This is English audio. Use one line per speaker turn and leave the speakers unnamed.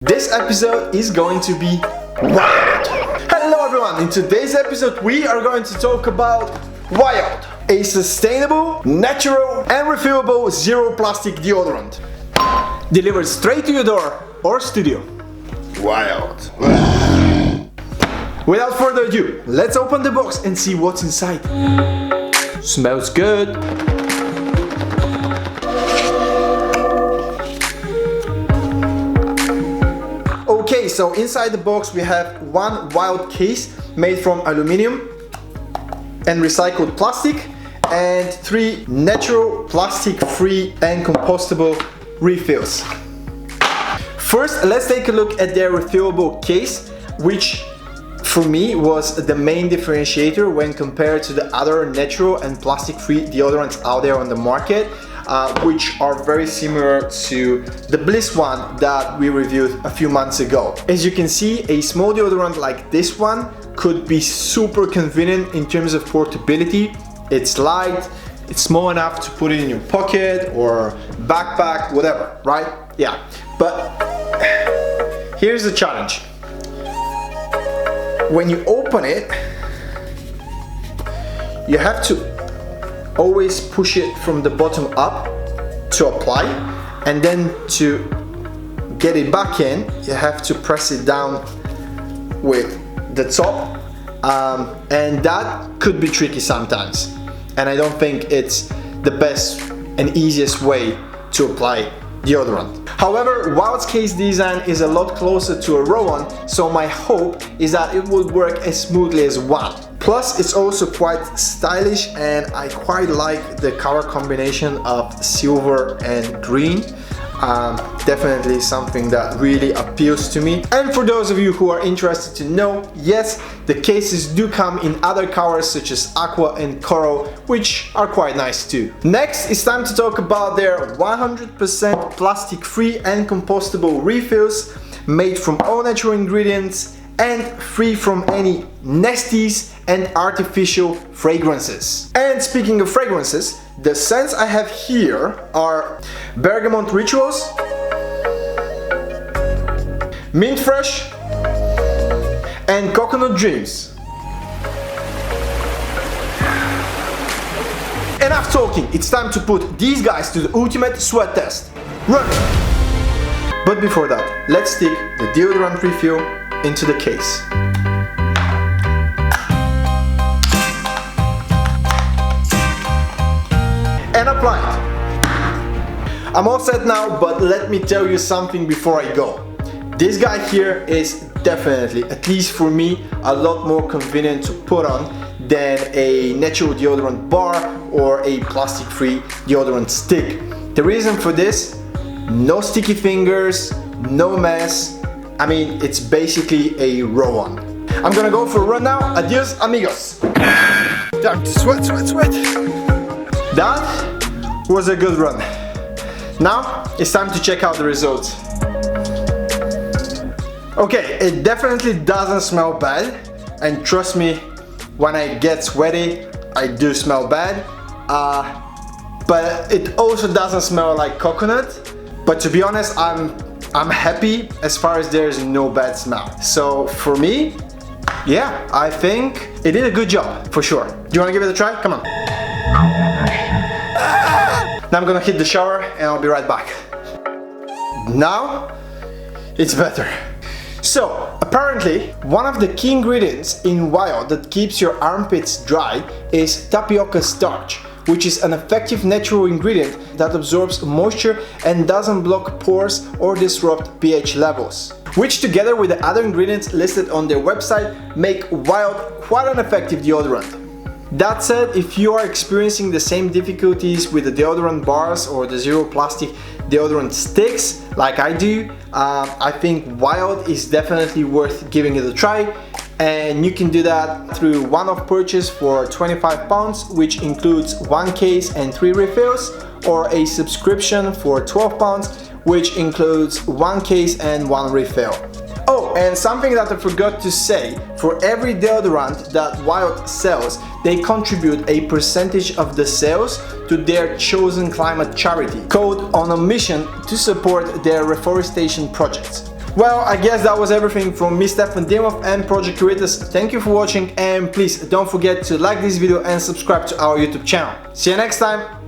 This episode is going to be wild. Hello everyone, in today's episode we are going to talk about Wild, a sustainable, natural and refillable zero plastic deodorant. Delivered straight to your door or studio. Wild. Without further ado, let's open the box and see what's inside. Smells good. Okay, so inside the box we have one Wild case made from aluminium and recycled plastic and 3 natural plastic-free and compostable refills. First, let's take a look at their refillable case, which for me was the main differentiator when compared to the other natural and plastic-free deodorants out there on the market, which are very similar to the Bliss one that we reviewed a few months ago. As you can see, a small deodorant like this one could be super convenient in terms of portability. It's light, it's small enough to put it in your pocket or backpack, whatever, right? Yeah, but here's the challenge. When you open it, you have to always push it from the bottom up to apply, and then to get it back in, you have to press it down with the top, and that could be tricky sometimes. And I don't think it's the best and easiest way to apply deodorant. However, Wild's case design is a lot closer to a roll-on, so my hope is that it will work as smoothly as one. Plus, it's also quite stylish and I quite like the color combination of silver and green. Definitely something that really appeals to me. And for those of you who are interested to know, yes, the cases do come in other colors such as aqua and coral, which are quite nice too. Next, it's time to talk about their 100% plastic-free and compostable refills made from all natural ingredients and free from any nasties and artificial fragrances. And speaking of fragrances, the scents I have here are Bergamot Rituals, Mint Fresh, and Coconut Dreams. Enough talking, it's time to put these guys to the ultimate sweat test. Run! But before that, let's stick the deodorant refill into the case. And apply it. I'm all set now, but let me tell you something before I go. This guy here is definitely, at least for me, a lot more convenient to put on than a natural deodorant bar or a plastic-free deodorant stick. The reason for this, no sticky fingers, no mess. I mean, it's basically a roll-on. I'm gonna go for a run now. Adios, amigos. Time to sweat, sweat, sweat. That was a good run. Now it's time to check out the results. Okay, it definitely doesn't smell bad, and trust me, when I get sweaty, I do smell bad. But it also doesn't smell like coconut. But to be honest, I'm happy as far as there's no bad smell. So for me, yeah, I think it did a good job for sure. Do you want to give it a try? Come on. Now I'm gonna hit the shower and I'll be right back. Now it's better. So apparently one of the key ingredients in Wild that keeps your armpits dry is tapioca starch, which is an effective natural ingredient that absorbs moisture and doesn't block pores or disrupt pH levels, which together with the other ingredients listed on their website make Wild quite an effective deodorant. That said, if you are experiencing the same difficulties with the deodorant bars or the zero plastic deodorant sticks like I do, I think Wild is definitely worth giving it a try. And you can do that through one-off purchase for £25, which includes 1 case and 3 refills, or a subscription for £12, which includes 1 case and 1 refill. Oh, and something that I forgot to say, for every deodorant that Wild sells, they contribute a percentage of the sales to their chosen climate charity, called On a Mission, to support their reforestation projects. Well, I guess that was everything from me, Stefan Dimov and Project Caritas. Thank you for watching, and please don't forget to like this video and subscribe to our YouTube channel. See you next time.